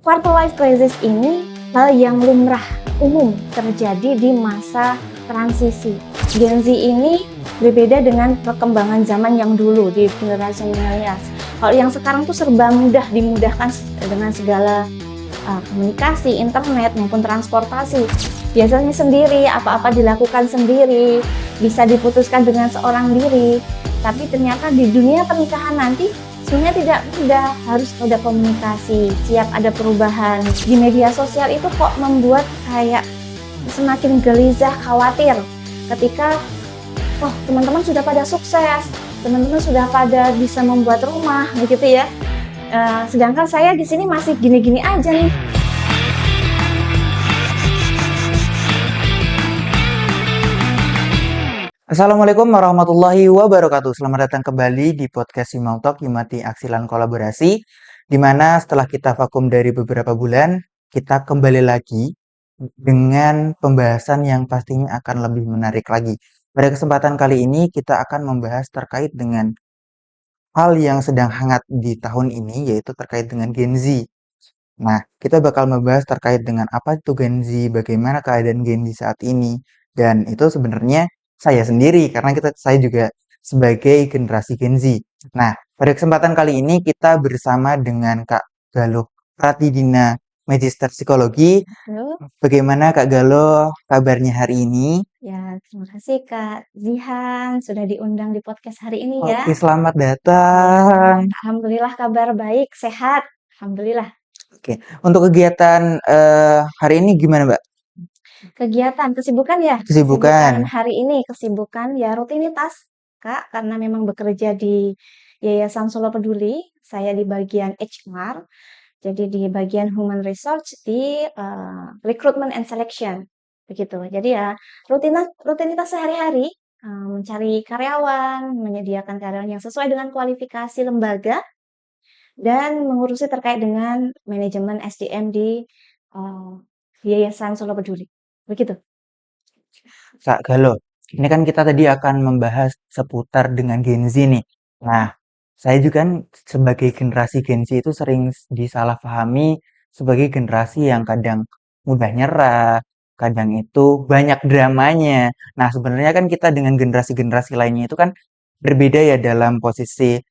quarter life crisis ini hal yang lumrah umum terjadi di masa transisi. Gen Z ini berbeda dengan perkembangan zaman yang dulu di generasi millennials. Kalau yang sekarang tuh serba mudah, dimudahkan dengan segala komunikasi, internet maupun transportasi. Biasanya sendiri, apa-apa dilakukan sendiri, bisa diputuskan dengan seorang diri. Tapi ternyata di dunia pernikahan nanti sebenarnya tidak mudah, harus ada komunikasi, siap ada perubahan. Di media sosial itu kok membuat kayak semakin gelisah, khawatir ketika teman-teman sudah pada sukses, teman-teman sudah pada bisa membuat rumah, begitu ya. Sedangkan saya di sini masih gini-gini aja nih. Assalamualaikum warahmatullahi wabarakatuh. Selamat datang kembali di podcast Simau Talk Himati Aksilan Kolaborasi, di mana setelah kita vakum dari beberapa bulan, kita kembali lagi dengan pembahasan yang pastinya akan lebih menarik lagi. Pada kesempatan kali ini kita akan membahas terkait dengan hal yang sedang hangat di tahun ini, yaitu terkait dengan Gen Z. Nah, kita bakal membahas terkait dengan apa itu Gen Z, bagaimana keadaan Gen Z saat ini, dan itu sebenarnya saya sendiri karena saya juga sebagai generasi Gen Z. Nah, pada kesempatan kali ini kita bersama dengan Kak Galuh Pratidina, Magister Psikologi. Halo. Bagaimana Kak Galuh kabarnya hari ini? Ya, terima kasih Kak Zihan sudah diundang di podcast hari ini ya. Oke, selamat Ya, datang. alhamdulillah kabar baik, sehat. Alhamdulillah. Oke, untuk kegiatan hari ini gimana, Mbak? Kegiatan, kesibukan ya? Kesibukan. Hari ini, kesibukan ya rutinitas, Kak, karena memang bekerja di Yayasan Solo Peduli, saya di bagian HR, jadi di bagian Human Resource di Recruitment and Selection, begitu. Jadi ya rutinitas sehari-hari, mencari karyawan, menyediakan karyawan yang sesuai dengan kualifikasi lembaga, dan mengurusi terkait dengan manajemen SDM di Yayasan Solo Peduli, begitu. Kak Galo, ini kan kita tadi akan membahas seputar dengan Gen Z nih. Nah, saya juga kan sebagai generasi Gen Z itu sering disalahpahami sebagai generasi yang kadang mudah nyerah, kadang itu banyak dramanya. Nah, sebenarnya kan kita dengan generasi-generasi lainnya itu kan berbeda ya dalam posisi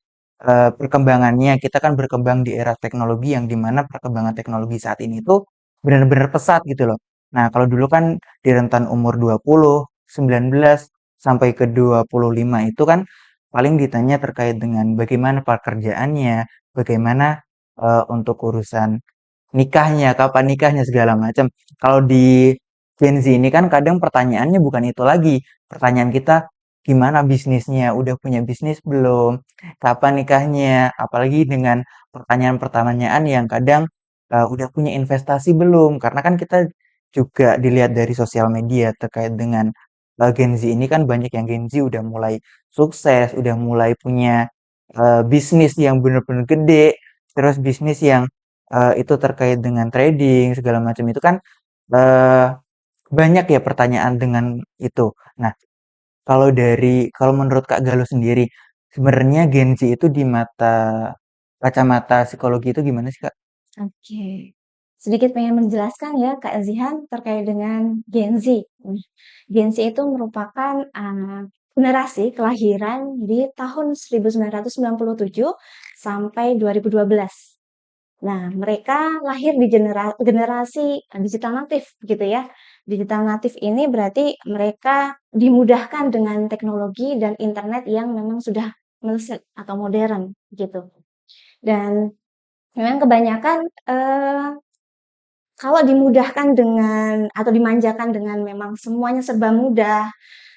perkembangannya. Kita kan berkembang di era teknologi yang dimana perkembangan teknologi saat ini tuh benar-benar pesat gitu loh. Nah, kalau dulu kan di rentan umur 20, 19, sampai ke 25 itu kan paling ditanya terkait dengan bagaimana pekerjaannya, bagaimana untuk urusan nikahnya, kapan nikahnya segala macam. Kalau di Gen Z ini kan kadang pertanyaannya bukan itu lagi. Pertanyaan kita gimana bisnisnya, udah punya bisnis belum, kapan nikahnya, apalagi dengan pertanyaan-pertanyaan yang kadang udah punya investasi belum, karena kan kita juga dilihat dari sosial media terkait dengan Gen Z ini kan banyak yang Gen Z udah mulai sukses, udah mulai punya bisnis yang benar-benar gede, terus bisnis yang itu terkait dengan trading segala macam itu kan eh, banyak ya pertanyaan dengan itu. Nah, kalau menurut Kak Galuh sendiri, sebenarnya Gen Z itu di kacamata psikologi itu gimana sih, Kak? Oke. Sedikit pengen menjelaskan ya Kak Zihan terkait dengan Gen Z. Gen Z itu merupakan generasi kelahiran di tahun 1997 sampai 2012. Nah, mereka lahir di generasi digital natif gitu ya. Digital natif ini berarti mereka dimudahkan dengan teknologi dan internet yang memang sudah melesat atau modern gitu. Dan memang kebanyakan kalau dimudahkan dengan atau dimanjakan dengan memang semuanya serba mudah,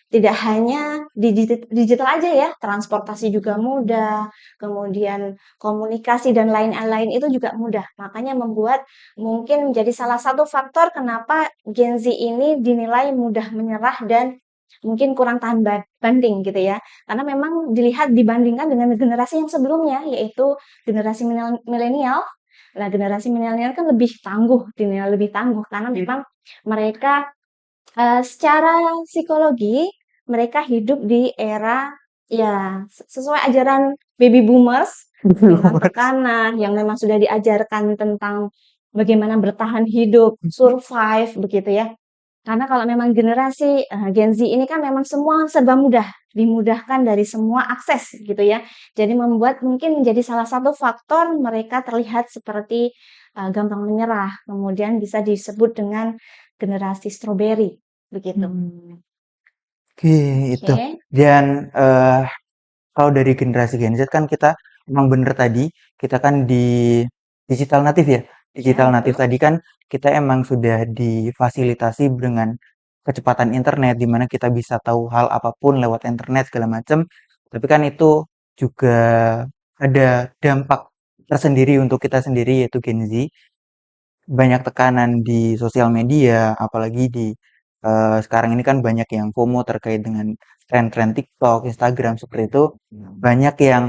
tidak hanya digital aja ya, transportasi juga mudah, kemudian komunikasi dan lain-lain itu juga mudah. Makanya membuat mungkin menjadi salah satu faktor kenapa Gen Z ini dinilai mudah menyerah dan mungkin kurang tahan banding gitu ya. Karena memang dilihat dibandingkan dengan generasi yang sebelumnya, yaitu generasi milenial. Nah, generasi milenial kan lebih tangguh, dinilai lebih tangguh karena memang mereka secara psikologi mereka hidup di era ya sesuai ajaran baby boomers dengan tekanan yang memang sudah diajarkan tentang bagaimana bertahan hidup, survive begitu ya. Karena kalau memang generasi Gen Z ini kan memang semua serba mudah, dimudahkan dari semua akses gitu ya. Jadi membuat mungkin menjadi salah satu faktor mereka terlihat seperti gampang menyerah, kemudian bisa disebut dengan generasi strawberry begitu. Oke, itu. Oke. Dan kalau dari generasi Gen Z kan kita emang bener tadi, kita kan di digital native ya. Ya, Digital native betul. tadi kan kita emang sudah difasilitasi dengan kecepatan internet, di mana kita bisa tahu hal apapun lewat internet segala macam. Tapi kan itu juga ada dampak tersendiri untuk kita sendiri yaitu Gen Z. Banyak tekanan di sosial media, apalagi di sekarang ini kan banyak yang FOMO terkait dengan tren-tren TikTok, Instagram seperti itu. Banyak yang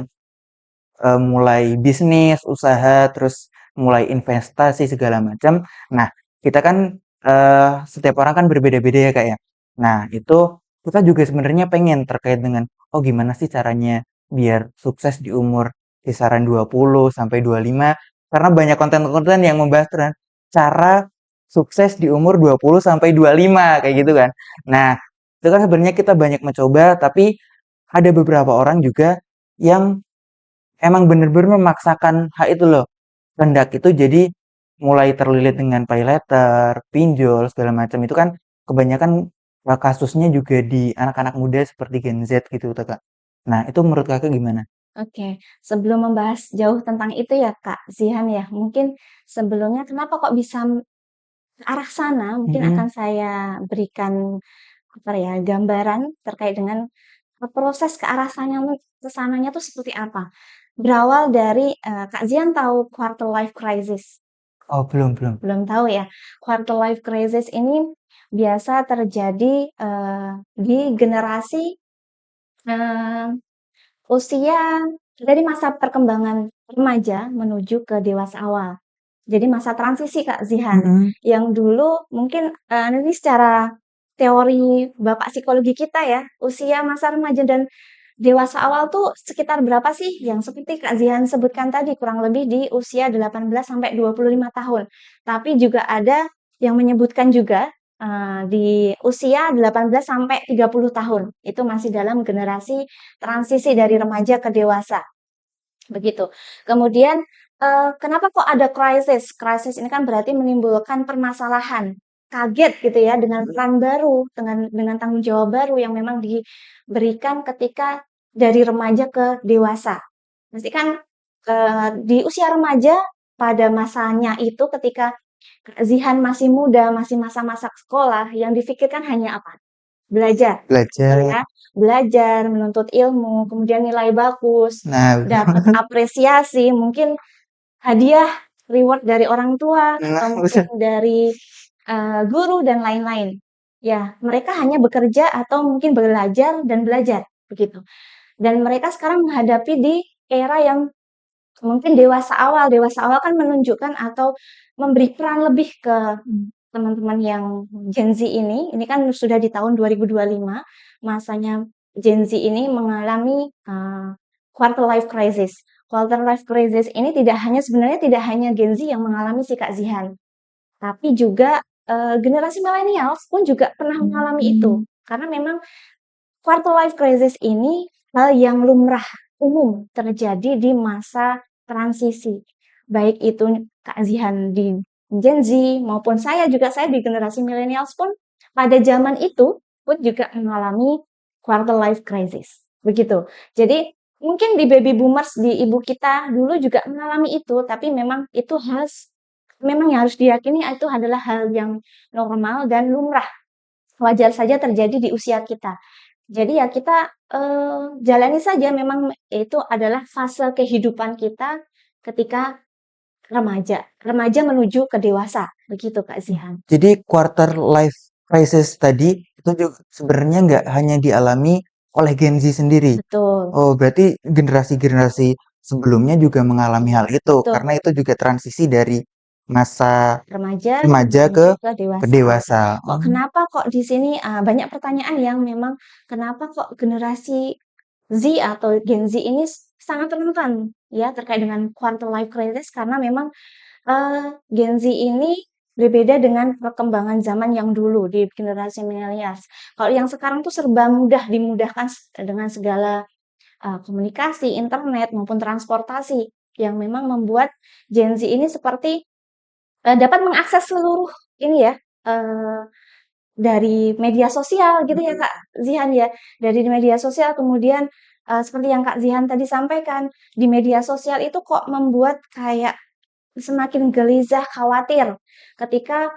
mulai bisnis, usaha, terus mulai investasi segala macam. Nah, kita kan setiap orang kan berbeda-beda ya Kak ya. Nah, itu kita juga sebenarnya pengen terkait dengan oh gimana sih caranya biar sukses di umur kisaran 20 sampai 25 karena banyak konten-konten yang membahas cara sukses di umur 20 sampai 25 kayak gitu kan. Nah, itu kan sebenarnya kita banyak mencoba tapi ada beberapa orang juga yang emang bener-bener memaksakan hak itu loh. Kehendak itu jadi mulai terlilit dengan pay later, pinjol, segala macam itu kan kebanyakan kasusnya juga di anak-anak muda seperti Gen Z gitu tuh Kak. Nah, itu menurut Kakak gimana? Oke, sebelum membahas jauh tentang itu ya Kak Zihan ya, mungkin sebelumnya kenapa kok bisa ke arah sana, mungkin Mhm. akan saya berikan apa ya, gambaran terkait dengan proses ke arah sana ke sananya tuh seperti apa. Berawal dari Kak Zian tahu quarter life crisis? Oh, belum belum. Belum tahu ya. Quarter life crisis ini biasa terjadi di generasi eh, usia dari masa perkembangan remaja menuju ke dewasa awal. Jadi masa transisi Kak Zihan, Mhm. yang dulu mungkin ini secara teori Bapak psikologi kita ya, usia masa remaja dan dewasa awal tuh sekitar berapa sih? Yang seperti Kak Zihan sebutkan tadi, kurang lebih di usia 18 sampai 25 tahun. Tapi juga ada yang menyebutkan juga di usia 18 sampai 30 tahun. Itu masih dalam generasi transisi dari remaja ke dewasa. Begitu. Kemudian kenapa kok ada krisis? Krisis ini kan berarti menimbulkan permasalahan, kaget gitu ya dengan peran baru, dengan tanggung jawab baru yang memang diberikan ketika dari remaja ke dewasa. Pasti kan di usia remaja pada masanya itu ketika Zihan masih muda, masih masa-masa sekolah, yang difikirkan hanya apa? Belajar, gitu Belajar. ya. Belajar, menuntut ilmu, kemudian nilai bagus, Nah, dapat apresiasi, mungkin hadiah, reward dari orang tua, nah, atau mungkin dari guru dan lain-lain. Ya, mereka hanya bekerja atau mungkin belajar dan belajar, begitu. Dan mereka sekarang menghadapi di era yang mungkin dewasa awal kan menunjukkan atau memberi peran lebih ke teman-teman yang Gen Z ini kan sudah di tahun 2025, masanya Gen Z ini mengalami quarter life crisis. Quarter life crisis ini sebenarnya tidak hanya Gen Z yang mengalami sih Kak Zihan, tapi juga generasi millennials pun juga pernah mengalami itu. Karena memang quarter life crisis ini hal yang lumrah umum terjadi di masa transisi. Baik itu Kak Zihan di Gen Z maupun saya di generasi millennials pun pada zaman itu pun juga mengalami quarter life crisis. Begitu. Jadi mungkin di baby boomers di ibu kita dulu juga mengalami itu, tapi memang itu memang yang harus diyakini itu adalah hal yang normal dan lumrah. Wajar saja terjadi di usia kita. Jadi ya kita jalani saja memang itu adalah fase kehidupan kita ketika remaja. Remaja menuju ke dewasa, begitu Kak Zihan. jadi quarter life crisis tadi itu juga sebenarnya nggak hanya dialami oleh Gen Z sendiri. Betul, Oh, berarti generasi-generasi sebelumnya juga mengalami hal itu, karena betul. itu juga transisi dari masa Remaja remaja menuju ke ke dewasa. dewasa. Kok kenapa kok di sini banyak pertanyaan yang memang kenapa kok generasi Z atau Gen Z ini sangat rentan ya terkait dengan quarter life crisis karena memang Gen Z ini berbeda dengan perkembangan zaman yang dulu di generasi milenials. Kalau yang sekarang tuh serba mudah, dimudahkan dengan segala komunikasi, internet maupun transportasi yang memang membuat Gen Z ini seperti dapat mengakses seluruh ini ya, dari media sosial gitu ya Kak Zihan ya. Dari media sosial kemudian seperti yang Kak Zihan tadi sampaikan, di media sosial itu kok membuat kayak semakin gelisah, khawatir ketika,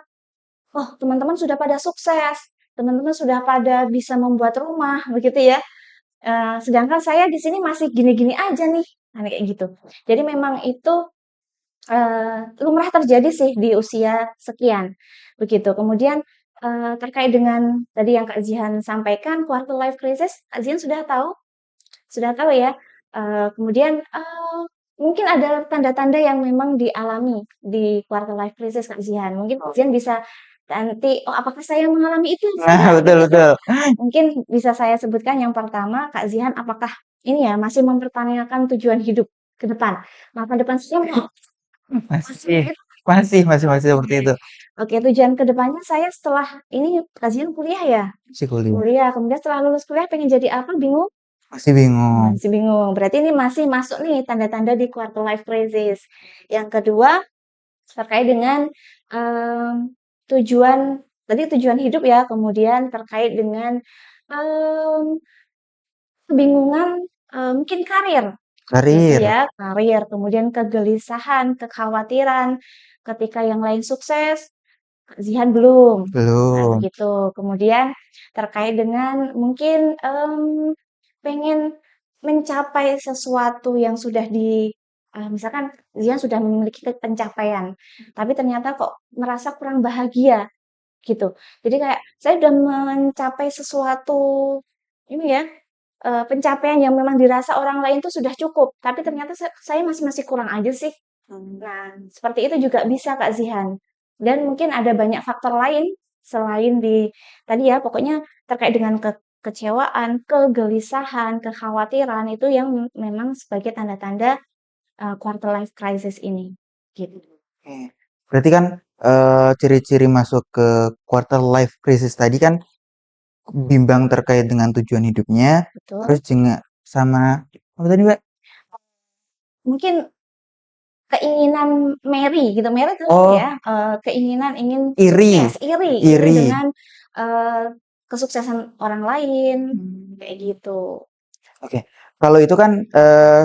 oh teman-teman sudah pada sukses, teman-teman sudah pada bisa membuat rumah, begitu ya. Sedangkan saya di sini masih gini-gini aja nih, nah kayak gitu. Jadi memang itu lumrah terjadi sih di usia sekian, begitu. Kemudian terkait dengan tadi yang Kak Zihan sampaikan, quarter life crisis, Kak Zihan sudah tahu ya. Kemudian mungkin ada tanda-tanda yang memang dialami di quarter life crisis Kak Zihan. Mungkin Kak Zihan bisa nanti, oh apakah saya mengalami itu? Nah, Tidak, betul begitu. betul. Mungkin bisa saya sebutkan yang pertama, Kak Zihan, apakah ini ya masih mempertanyakan tujuan hidup ke depan? Masa depan saya mau masih Masih, begitu? masih seperti Oke. itu. Oke, tujuan ke depannya saya setelah ini Kak Zihan kuliah ya? Masih kuliah. Kuliah, kemudian setelah lulus kuliah pengen jadi apa? Bingung? Masih bingung. Masih bingung. Berarti ini masih masuk nih tanda-tanda di quarter life crisis. Yang kedua, terkait dengan tujuan tadi tujuan hidup ya, kemudian terkait dengan em, kebingungan mungkin karir, gitu Karir. ya, karir, kemudian kegelisahan, kekhawatiran ketika yang lain sukses, Kak Zihan belum. Nah, Belum. begitu. Kemudian terkait dengan mungkin pengen mencapai sesuatu yang sudah misalkan Zihan sudah memiliki pencapaian, tapi ternyata kok merasa kurang bahagia gitu. Jadi kayak saya sudah mencapai sesuatu ini ya, pencapaian yang memang dirasa orang lain tuh sudah cukup, tapi ternyata saya masih masih kurang aja sih. Nah, seperti itu juga bisa Kak Zihan. Dan mungkin ada banyak faktor lain selain di tadi ya, pokoknya terkait dengan kekecewaan, kegelisahan, kekhawatiran itu yang memang sebagai tanda-tanda quarter life crisis ini. Gitu. Oke. Berarti kan ciri-ciri masuk ke quarter life crisis tadi kan bimbang terkait dengan tujuan hidupnya, terus Betul. juga sama apa tadi, Mbak? Mungkin keinginan Mary gitu, Mary tahu Oh, ya, keinginan ingin iri. sukses, iri Iri. dengan eee, kesuksesan orang lain, kayak gitu. Oke. Kalau itu kan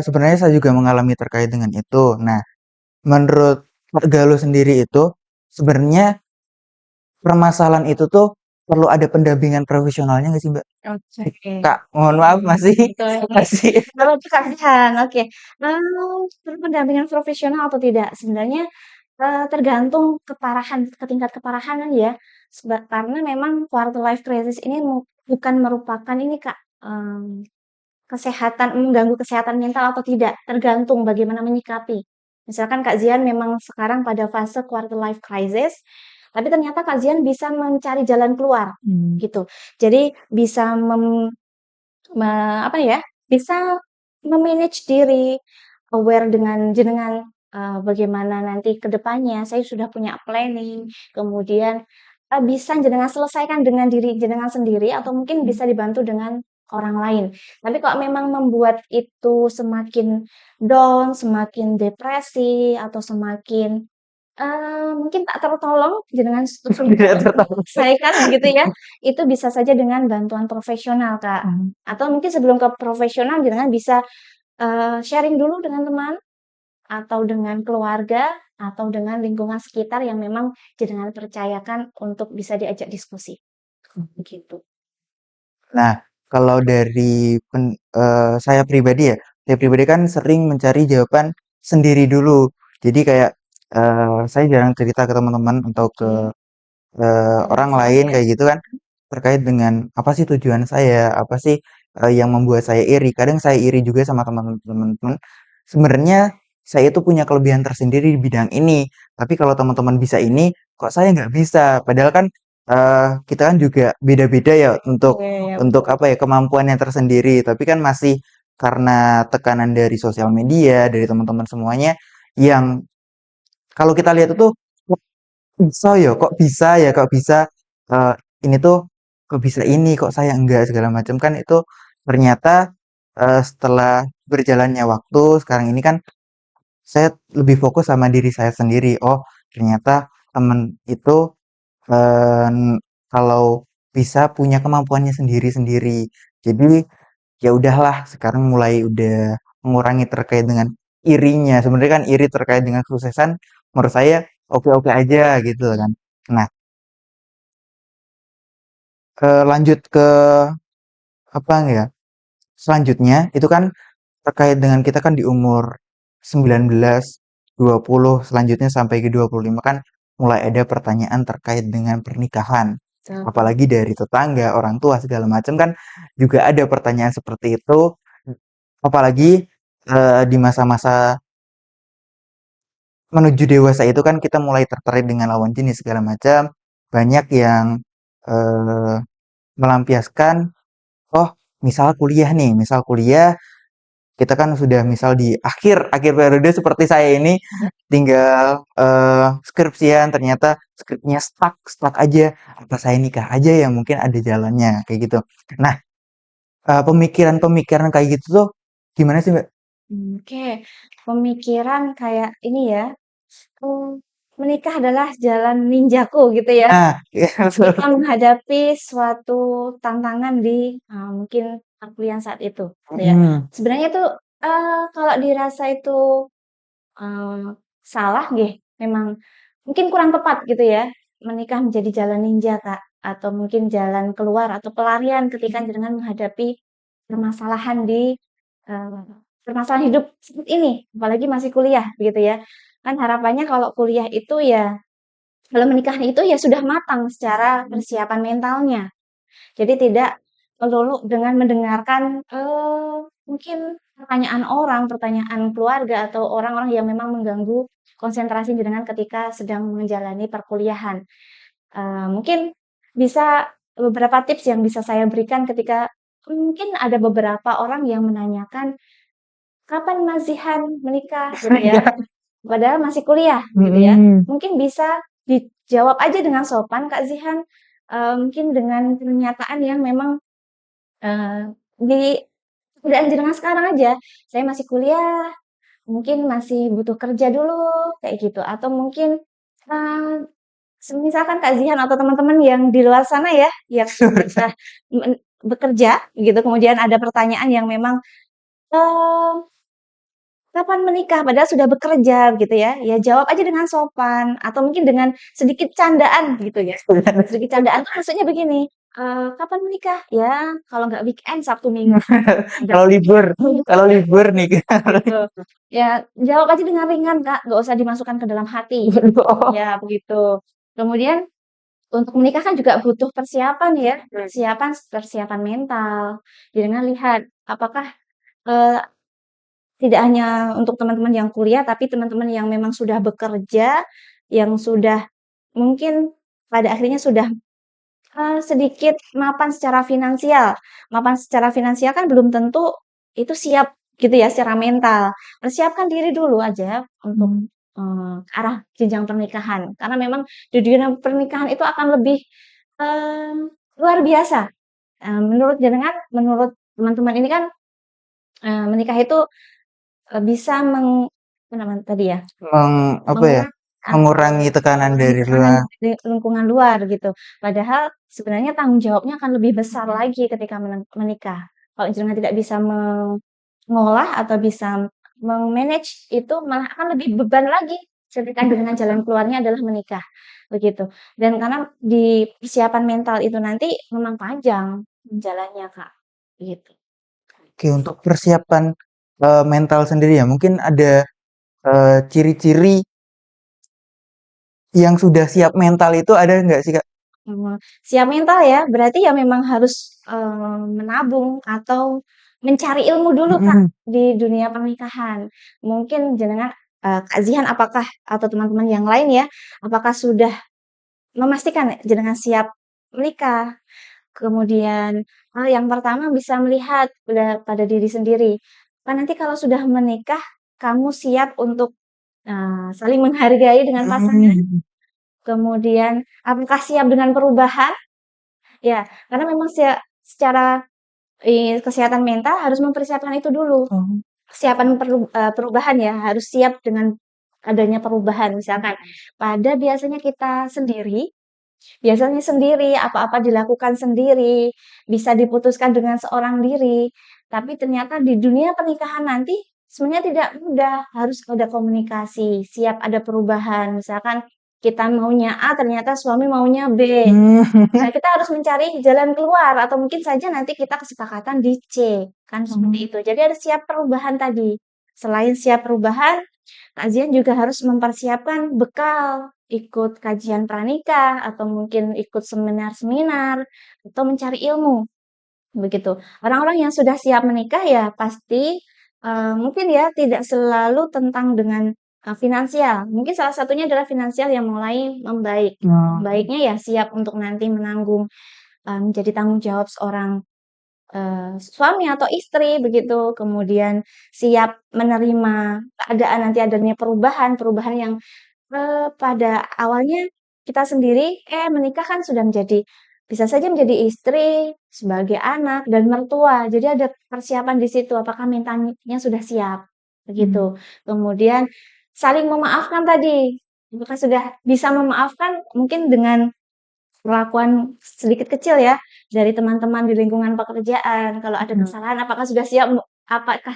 sebenarnya saya juga mengalami terkait dengan itu. Nah, menurut Kak Galuh sendiri itu sebenarnya permasalahan itu tuh perlu ada pendampingan profesionalnya nggak sih, Mbak? Oke. Kak, mohon maaf masih Betul ini. masih Kalau itu kasihan, oke. Perlu pendampingan profesional atau tidak? Sebenarnya, tergantung ke tingkat keparahan ya. Karena memang quarter life crisis ini bukan merupakan ini Kak, mengganggu kesehatan mental atau tidak, tergantung bagaimana menyikapi. Misalkan Kak Zian memang sekarang pada fase quarter life crisis, tapi ternyata Kak Zian bisa mencari jalan keluar, gitu. Jadi bisa apa ya, bisa me-manage diri, aware dengan jenengan, bagaimana nanti ke depannya, saya sudah punya planning, kemudian, bisa jenengan selesaikan dengan diri jenengan sendiri atau mungkin bisa dibantu dengan orang lain. Tapi kalau memang membuat itu semakin down, semakin depresi, atau semakin, mungkin tak tertolong jenengan tidak tertarik. selesaikan begitu ya, itu bisa saja dengan bantuan profesional, Kak. Atau mungkin sebelum ke profesional jenengan bisa, sharing dulu dengan teman, atau dengan keluarga, atau dengan lingkungan sekitar yang memang jenengan percayakan untuk bisa diajak diskusi, begitu. Nah, kalau dari saya pribadi kan sering mencari jawaban sendiri dulu. Jadi kayak saya jarang cerita ke teman-teman atau ke Oke, orang relasi lain ya. kayak gitu kan terkait dengan apa sih tujuan saya, apa sih yang membuat saya iri. Kadang saya iri juga sama teman-teman. Sebenarnya saya itu punya kelebihan tersendiri di bidang ini, tapi kalau teman-teman bisa ini, kok saya nggak bisa? Padahal kan kita kan juga beda-beda ya Iya iya, untuk betul. apa ya kemampuannya tersendiri. Tapi kan masih karena tekanan dari sosial media, dari teman-teman semuanya yang kalau kita lihat itu kok bisa ya, kok bisa ya, kok bisa eh, ini tuh kok bisa ini, kok saya enggak segala macam kan itu ternyata setelah berjalannya waktu sekarang ini kan saya lebih fokus sama diri saya sendiri. Oh, ternyata temen itu kalau bisa punya kemampuannya sendiri-sendiri. Jadi ya udahlah, sekarang mulai udah mengurangi terkait dengan irinya. Sebenarnya kan iri terkait dengan kesuksesan menurut saya oke-oke aja gitu kan. Nah, lanjut ke apa ya? Selanjutnya itu kan terkait dengan kita kan di umur 19, 20, selanjutnya sampai ke 25 kan mulai ada pertanyaan terkait dengan pernikahan. Betul. Apalagi dari tetangga, orang tua segala macam kan juga ada pertanyaan seperti itu. Apalagi di masa-masa menuju dewasa itu kan kita mulai tertarik dengan lawan jenis segala macam. Banyak yang eh, melampiaskan, oh misal kuliah nih, misal kuliah kita kan sudah misal di akhir akhir periode seperti saya ini tinggal skripsian ternyata skripnya stuck aja apa saya nikah aja yang mungkin ada jalannya kayak gitu. Nah, pemikiran-pemikiran kayak gitu tuh gimana sih Mbak? Oke, pemikiran kayak ini ya, menikah adalah jalan ninjaku gitu ya. Nah, iya betul. Ketika menghadapi suatu tantangan di mungkin perkuliahan saat itu, gitu ya. Mm, Sebenarnya itu kalau dirasa itu salah nggih, memang mungkin kurang tepat gitu ya, menikah menjadi jalan ninja, Kak, atau mungkin jalan keluar atau pelarian ketika jenengan menghadapi permasalahan di eee, permasalahan hidup seperti ini, apalagi masih kuliah begitu ya. Kan harapannya kalau kuliah itu ya kalau menikah itu ya sudah matang secara persiapan mentalnya. Jadi tidak melulu dengan mendengarkan, mungkin pertanyaan orang, pertanyaan keluarga, atau orang-orang yang memang mengganggu konsentrasi jenengan ketika sedang menjalani perkuliahan. Mungkin bisa beberapa tips yang bisa saya berikan ketika mungkin ada beberapa orang yang menanyakan, "Kapan Mas Zihan menikah?" Gitu ya, padahal masih kuliah gitu ya. mm, Mungkin bisa dijawab aja dengan sopan, Kak Zihan, mungkin dengan pernyataan yang memang di keadaan jenengan sekarang aja, saya masih kuliah, mungkin masih butuh kerja dulu, kayak gitu. Atau mungkin, eee, semisalkan Kak Zihan atau teman-teman yang di luar sana ya, yang sudah bekerja gitu, kemudian ada pertanyaan yang memang, eee, "Kapan menikah?" Padahal sudah bekerja gitu ya, ya jawab aja dengan sopan atau mungkin dengan sedikit candaan gitu ya. Sedikit candaan tuh maksudnya begini, "Kapan menikah?" "Ya kalau nggak weekend, Sabtu Minggu." Udah kalau libur kalau libur nih gitu. Ya jawab aja dengan ringan, Kak, nggak usah dimasukkan ke dalam hati. Ya begitu. Kemudian untuk menikah kan juga butuh persiapan ya, persiapan persiapan mental. Jangan lihat apakah, eee, tidak hanya untuk teman-teman yang kuliah, tapi teman-teman yang memang sudah bekerja, yang sudah mungkin pada akhirnya sudah sedikit mapan secara finansial. Mapan secara finansial kan belum tentu itu siap gitu ya secara mental. Persiapkan diri dulu aja untuk, ke arah jenjang pernikahan. Karena memang di dunia pernikahan itu akan lebih, luar biasa. Menurut jenengan, menurut teman-teman ini kan, menikah itu, bisa apa namanya tadi ya, meng, apa ya mengurangi mengurangi tekanan mengurangi dari tekanan luar. dari lingkungan luar gitu. Padahal sebenarnya tanggung jawabnya akan lebih besar lagi ketika menikah. Kalau jenengan tidak bisa mengolah atau bisa me-manage itu malah akan lebih beban lagi ketika dengan jalan keluarnya adalah menikah, begitu. Dan karena di persiapan mental itu nanti memang panjang jalannya, Kak, gitu. Oke, untuk persiapan mental sendiri ya mungkin ada ciri-ciri yang sudah siap mental itu ada nggak sih Kak? Siap mental ya, berarti ya memang harus, menabung atau mencari ilmu dulu, Kak, Mm-mm. di dunia pernikahan. Mungkin jenengan, Kak Zihan apakah atau teman-teman yang lain ya, apakah sudah memastikan jenengan siap menikah? Kemudian, yang pertama bisa melihat pada diri sendiri, kan nanti kalau sudah menikah, kamu siap untuk saling menghargai dengan pasangan, Mhm. kemudian apakah siap dengan perubahan? Ya, karena memang secara kesehatan mental harus mempersiapkan itu dulu. Oh. Kesiapan perubahan ya, harus siap dengan adanya perubahan. Misalkan biasanya kita sendiri, biasanya sendiri, apa-apa dilakukan sendiri, bisa diputuskan dengan seorang diri. Tapi ternyata di dunia pernikahan nanti sebenarnya tidak mudah, harus ada komunikasi, siap ada perubahan. Misalkan kita maunya A, ternyata suami maunya B. Nah, kita harus mencari jalan keluar atau mungkin saja nanti kita kesepakatan di C, kan seperti itu. Jadi ada siap perubahan tadi. Selain siap perubahan, kajian juga harus mempersiapkan bekal, ikut kajian pranikah atau mungkin ikut seminar-seminar atau mencari ilmu, begitu. Orang-orang yang sudah siap menikah ya pasti mungkin ya tidak selalu tentang dengan finansial. Mungkin salah satunya adalah finansial yang mulai membaik. Oh. Baiknya ya siap untuk nanti menanggung menjadi tanggung jawab seorang suami atau istri begitu, kemudian siap menerima keadaan nanti adanya perubahan yang pada awalnya kita sendiri, menikah kan sudah bisa saja menjadi istri, sebagai anak, dan mertua. Jadi ada persiapan di situ, apakah mentalnya sudah siap, begitu. Kemudian saling memaafkan tadi, apakah sudah bisa memaafkan mungkin dengan perlakuan sedikit kecil ya, dari teman-teman di lingkungan pekerjaan. Kalau ada kesalahan apakah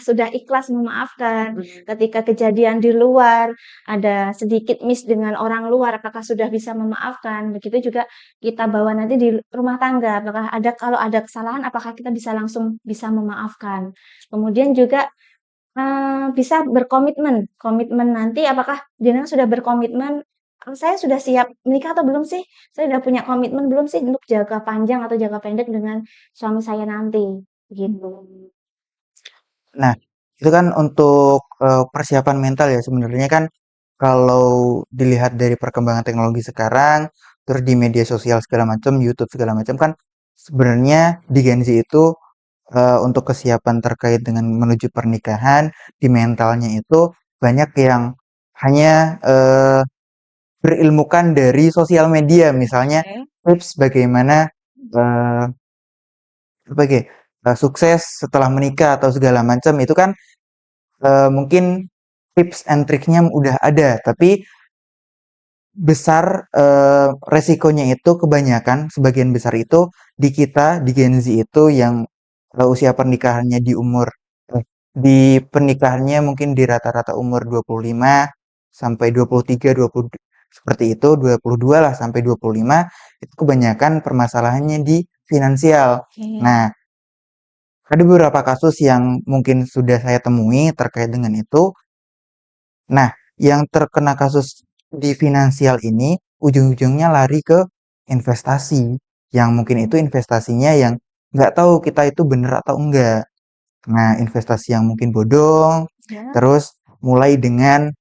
sudah ikhlas memaafkan? Ketika kejadian di luar, ada sedikit miss dengan orang luar, apakah sudah bisa memaafkan? Begitu juga kita bawa nanti di rumah tangga, kalau ada kesalahan, apakah kita bisa memaafkan? Kemudian juga bisa berkomitmen. Komitmen nanti apakah jenengan sudah berkomitmen, "Saya sudah siap menikah atau belum sih? Saya sudah punya komitmen belum sih untuk jangka panjang atau jangka pendek dengan suami saya nanti?" Gitu. Nah, itu kan untuk, persiapan mental ya, sebenarnya kan kalau dilihat dari perkembangan teknologi sekarang, terus di media sosial segala macam, YouTube segala macam kan sebenarnya di Gen Z itu, untuk kesiapan terkait dengan menuju pernikahan, di mentalnya itu banyak yang hanya, berilmukan dari sosial media. Misalnya Oke. tips bagaimana, eee, sebagai, sukses setelah menikah atau segala macam itu kan mungkin tips and triknya udah ada, tapi besar resikonya itu kebanyakan sebagian besar itu di kita di Gen Z itu yang usia pernikahannya di pernikahannya mungkin di rata-rata umur 25 sampai 23, 20 seperti itu, 22 lah sampai 25 itu kebanyakan permasalahannya di finansial. Oke. Nah, ada beberapa kasus yang mungkin sudah saya temui terkait dengan itu. Nah, yang terkena kasus di finansial ini ujung-ujungnya lari ke investasi. Yang mungkin itu investasinya yang nggak tahu kita itu bener atau enggak. Nah, investasi yang mungkin bodong, Ya. terus mulai dengan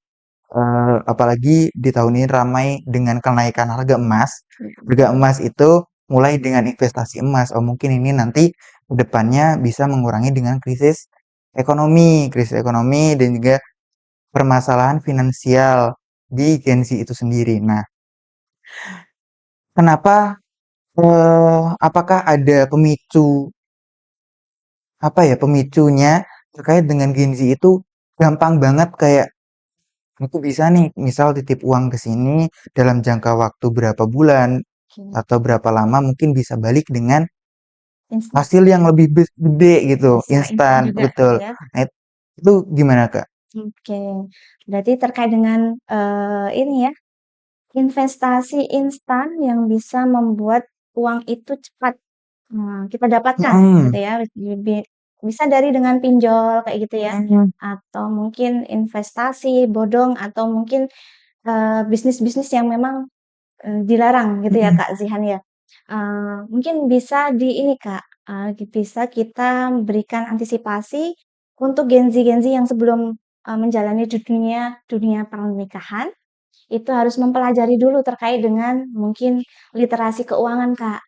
apalagi di tahun ini ramai dengan kenaikan harga emas. Harga emas itu mulai dengan investasi emas. Oh, mungkin ini nanti ke depannya bisa mengurangi dengan krisis ekonomi dan juga permasalahan finansial di Gen Z itu sendiri. Nah, kenapa apakah ada pemicunya terkait dengan Gen Z itu gampang banget kayak aku bisa nih misal titip uang ke sini dalam jangka waktu berapa bulan Oke. atau berapa lama mungkin bisa balik dengan Instan hasil yang lebih gede gitu, bisa instan instan, juga betul. ya. Nah, itu gimana, Kak? Oke. Berarti terkait dengan ini ya, investasi instan yang bisa membuat uang itu cepat kita dapatkan Mhm. gitu ya, bisa dari dengan pinjol kayak gitu ya, Mhm. atau mungkin investasi bodong atau mungkin, bisnis-bisnis yang memang, dilarang gitu ya Mhm. Kak Zihan ya. Mungkin bisa di ini Kak, bisa kita berikan antisipasi untuk Gen Z yang sebelum, menjalani dunia dunia pernikahan, itu harus mempelajari dulu terkait dengan mungkin literasi keuangan Kak.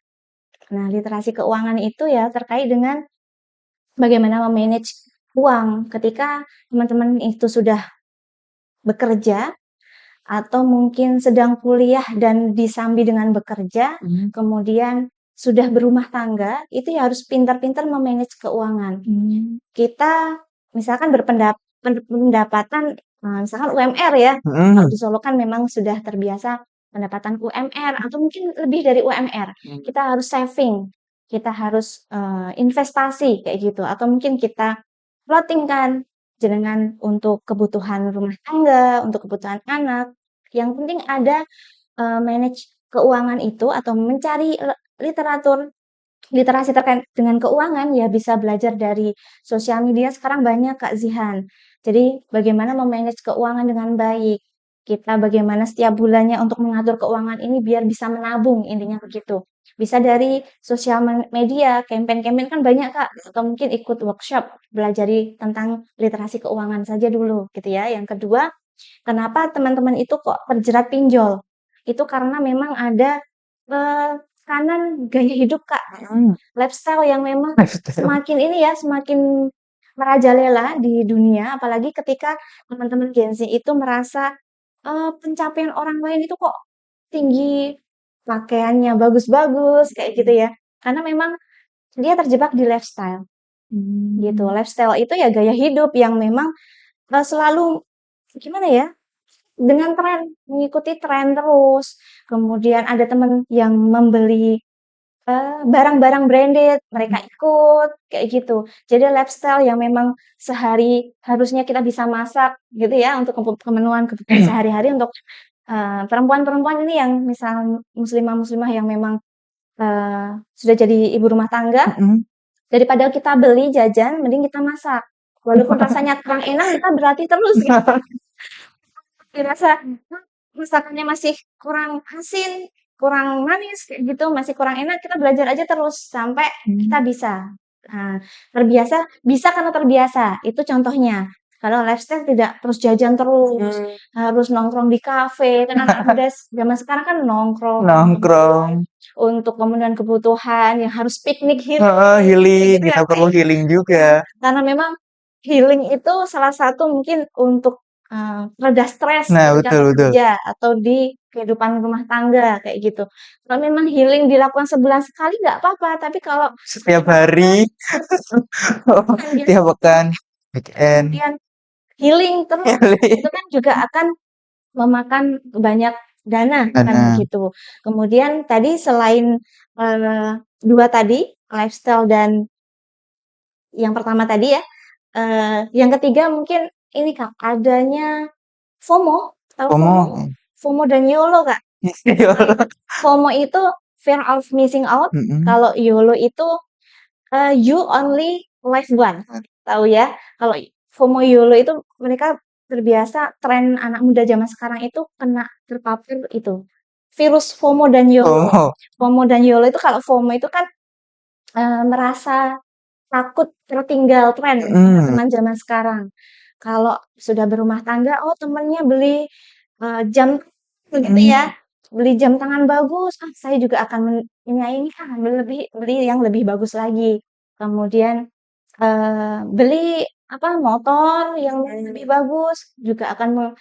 Nah, literasi keuangan itu ya terkait dengan bagaimana memanage uang ketika teman-teman itu sudah bekerja atau mungkin sedang kuliah dan disambi dengan bekerja, kemudian sudah berumah tangga, itu ya harus pintar-pintar memanage keuangan. Kita misalkan pendapatan, misalkan UMR ya, kalau di Solo kan memang sudah terbiasa pendapatan UMR atau mungkin lebih dari UMR. Kita harus saving, kita harus investasi kayak gitu, atau mungkin kita plotting kan dengan untuk kebutuhan rumah tangga, untuk kebutuhan anak. Yang penting ada manage keuangan itu atau mencari literatur literasi terkait dengan keuangan ya bisa belajar dari sosial media sekarang banyak Kak Zihan. Jadi bagaimana memanage keuangan dengan baik. Kita bagaimana setiap bulannya untuk mengatur keuangan ini biar bisa menabung intinya begitu. Bisa dari sosial media, campaign-campaign kan banyak Kak. Atau mungkin ikut workshop, belajari tentang literasi keuangan saja dulu gitu ya. Yang kedua, kenapa teman-teman itu kok terjerat pinjol? Itu karena memang ada tekanan gaya hidup Kak, lifestyle yang memang semakin ini ya, semakin merajalela di dunia, apalagi ketika teman-teman Gen Z itu merasa pencapaian orang lain itu kok tinggi, pakaiannya bagus-bagus kayak gitu ya. Karena memang dia terjebak di lifestyle gitu. Lifestyle itu ya gaya hidup yang memang selalu gimana ya? Dengan tren, mengikuti tren terus. Kemudian ada teman yang membeli barang-barang branded, mereka ikut kayak gitu. Jadi lifestyle yang memang sehari harusnya kita bisa masak gitu ya untuk kemenuhan kebutuhan sehari-hari untuk perempuan-perempuan ini yang misal muslimah-muslimah yang memang sudah jadi ibu rumah tangga, daripada kita beli jajan, mending kita masak. Walaupun rasanya kurang enak, kita berlatih terus gitu. Dirasa masakannya masih kurang asin, kurang manis kayak gitu, masih kurang enak, kita belajar aja terus sampai kita bisa. Nah, terbiasa, bisa karena terbiasa. Itu contohnya. Kalau lifestyle tidak terus jajan terus, harus nongkrong di kafe. Kan anak muda zaman sekarang kan nongkrong Nongkrong, untuk pemenuhan kebutuhan yang harus piknik healing, gitu ya. kita perlu healing juga. Karena memang healing itu salah satu mungkin untuk reda stres Nah, ketika betul betul. bekerja atau di kehidupan rumah tangga kayak gitu. Kalau memang healing dilakukan sebulan sekali nggak apa-apa, tapi kalau Setiap hari, tiap pekan, weekend, kemudian healing terus healing. itu kan juga akan memakan banyak dana kan Nah, begitu. Kemudian tadi selain dua tadi lifestyle dan yang pertama tadi ya, yang ketiga mungkin ini Kak, adanya FOMO, tahu FOMO? FOMO, FOMO dan YOLO Kak. FOMO itu fear of missing out, kalau YOLO itu you only live once, tahu ya? Kalau FOMO YOLO itu mereka terbiasa tren anak muda zaman sekarang itu kena terpapar itu virus FOMO dan YOLO. FOMO. FOMO dan YOLO itu kalau FOMO itu kan merasa takut tertinggal tren teman-teman zaman sekarang. Kalau sudah berumah tangga, oh temennya beli jam begitu ya, beli jam tangan bagus, saya juga akan menyaingi beli yang lebih bagus lagi. Kemudian beli apa motor yang lebih bagus, juga akan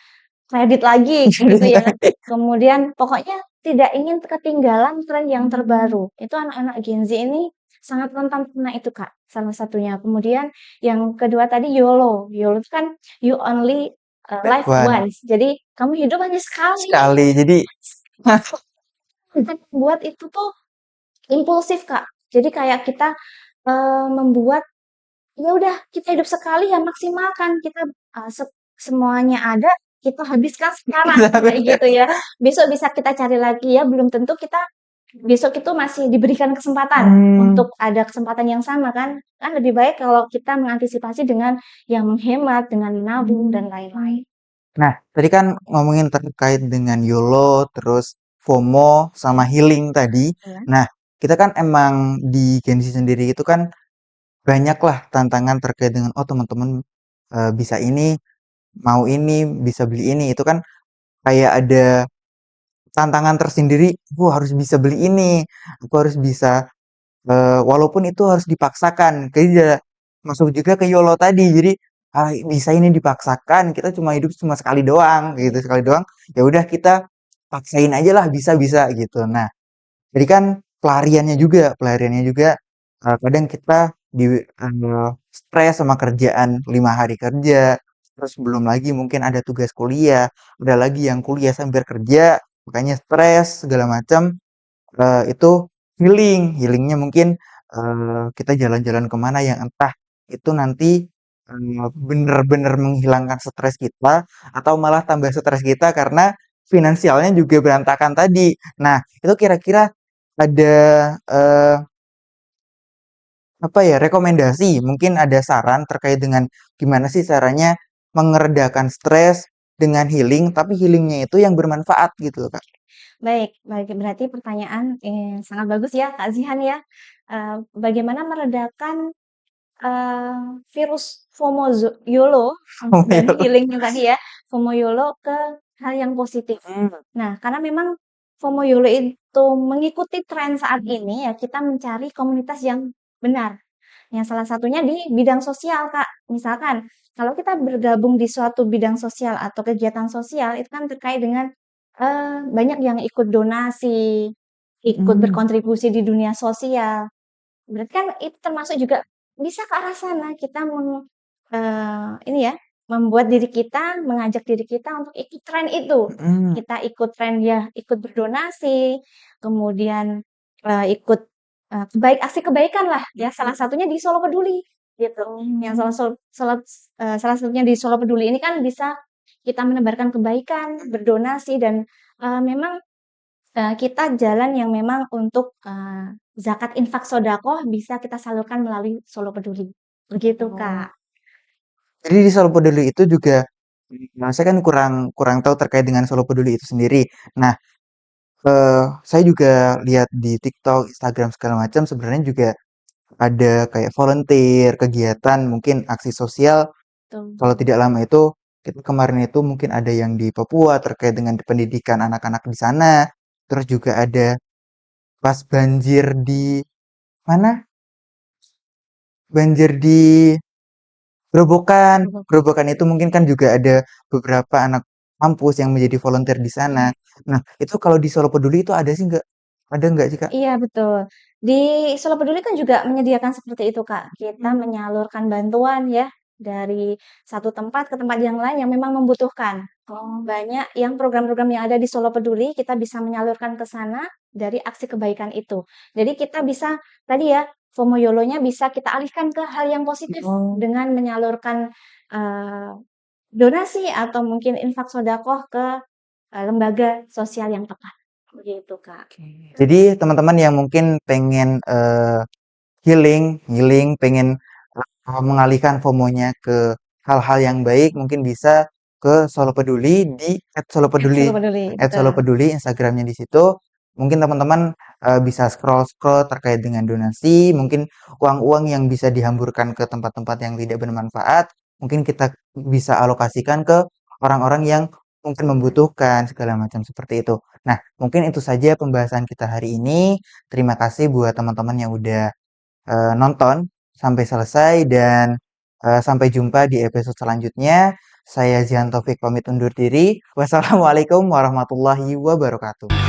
kredit lagi gitu ya. Kemudian pokoknya tidak ingin ketinggalan tren yang terbaru. Itu anak-anak Gen Z ini sangat rentan kena itu Kak, salah satunya. Kemudian yang kedua tadi YOLO. YOLO itu kan you only live once. Jadi kamu hidup hanya sekali. Sekali, jadi Buat itu tuh impulsif Kak. Jadi kayak kita membuat ya udah kita hidup sekali ya maksimalkan kita semuanya ada kita habiskan sekarang kayak gitu ya. Besok bisa kita cari lagi ya, belum tentu kita besok itu masih diberikan kesempatan untuk ada kesempatan yang sama kan. Kan lebih baik kalau kita mengantisipasi dengan yang menghemat, dengan menabung dan lain-lain. Nah, tadi kan ngomongin terkait dengan YOLO, terus FOMO, sama healing tadi. Ya. Nah, kita kan emang di Gen Z sendiri itu kan banyaklah tantangan terkait dengan, oh teman-teman bisa ini, mau ini, bisa beli ini. Itu kan kayak ada tantangan tersendiri, aku harus bisa beli ini, aku harus bisa, walaupun itu harus dipaksakan. Jadi masuk juga ke YOLO tadi. Jadi bisa ini dipaksakan, kita cuma hidup cuma sekali doang gitu, sekali doang, ya udah kita paksain aja lah bisa-bisa gitu. Nah, jadi kan pelariannya juga, kadang kita stres sama kerjaan 5 hari kerja, terus belum lagi mungkin ada tugas kuliah, udah lagi yang kuliah sambil kerja, makanya stres segala macam, itu healingnya mungkin, kita jalan-jalan kemana yang entah itu nanti, bener-bener menghilangkan stres kita, atau malah tambah stres kita karena finansialnya juga berantakan tadi. Nah, itu kira-kira ada, eee, apa ya, rekomendasi, mungkin ada saran terkait dengan gimana sih caranya mengeredakan stres dengan healing, tapi healingnya itu yang bermanfaat gitu loh, Kak. Baik, baik. Berarti pertanyaan sangat bagus ya, Kak Zihan ya. Bagaimana meredakan virus FOMO YOLO dan healingnya tadi ya, FOMO YOLO ke hal yang positif. Mhm, Nah, karena memang FOMO YOLO itu mengikuti tren saat ini ya, kita mencari komunitas yang benar. Yang salah satunya di bidang sosial, Kak. Misalkan kalau kita bergabung di suatu bidang sosial atau kegiatan sosial itu kan terkait dengan banyak yang ikut donasi, ikut mhm, berkontribusi di dunia sosial. Berarti kan itu termasuk juga bisa ke arah sana, kita ini ya, membuat diri kita, mengajak diri kita untuk ikut tren itu. mhm, Kita ikut tren ya, ikut berdonasi, kemudian, ikut, aksi kebaikan lah ya, salah satunya di Solo Peduli, gitu. Yang salah sol salat salah satunya di Solo Peduli ini kan bisa kita menebarkan kebaikan, berdonasi dan, memang kita jalan yang memang untuk, zakat infak shodaqoh bisa kita salurkan melalui Solo Peduli, begitu, Kak. oh. Jadi di Solo Peduli itu juga, saya kan kurang kurang tahu terkait dengan Solo Peduli itu sendiri. Nah, saya juga lihat di TikTok, Instagram segala macam sebenarnya juga ada kayak volunteer, kegiatan, mungkin aksi sosial. Betul. Kalau tidak lama itu, kita kemarin itu mungkin ada yang di Papua terkait dengan pendidikan anak-anak di sana. Terus juga ada pas banjir di mana? Banjir di Gerobokan. Gerobokan itu mungkin kan juga ada beberapa anak kampus yang menjadi volunteer di sana. Nah, itu kalau di Solo Peduli itu ada sih nggak? Ada nggak sih, Kak? Iya betul. Di Solo Peduli kan juga menyediakan seperti itu, Kak. Kita Hmm. menyalurkan bantuan ya dari satu tempat ke tempat yang lain yang memang membutuhkan. Oh. Banyak yang program-program yang ada di Solo Peduli kita bisa menyalurkan ke sana dari aksi kebaikan itu. Jadi kita bisa tadi ya FOMO YOLO-nya bisa kita alihkan ke hal yang positif Oh. dengan menyalurkan eh, donasi atau mungkin infak sodakoh ke lembaga sosial yang tepat. Begitu, Kak. Oke. Jadi teman-teman yang mungkin pengen healing, healing, pengen mengalihkan FOMO-nya ke hal-hal yang baik, mungkin bisa ke Solo Peduli di Solo Peduli, @Solo betul. Peduli Instagramnya di situ. Mungkin teman-teman bisa scroll-scroll terkait dengan donasi, mungkin uang-uang yang bisa dihamburkan ke tempat-tempat yang tidak bermanfaat, mungkin kita bisa alokasikan ke orang-orang yang mungkin membutuhkan segala macam seperti itu. Nah, mungkin itu saja pembahasan kita hari ini. Terima kasih buat teman-teman yang udah nonton sampai selesai dan sampai jumpa di episode selanjutnya. Saya Zihan Taufik pamit undur diri. Wassalamualaikum warahmatullahi wabarakatuh.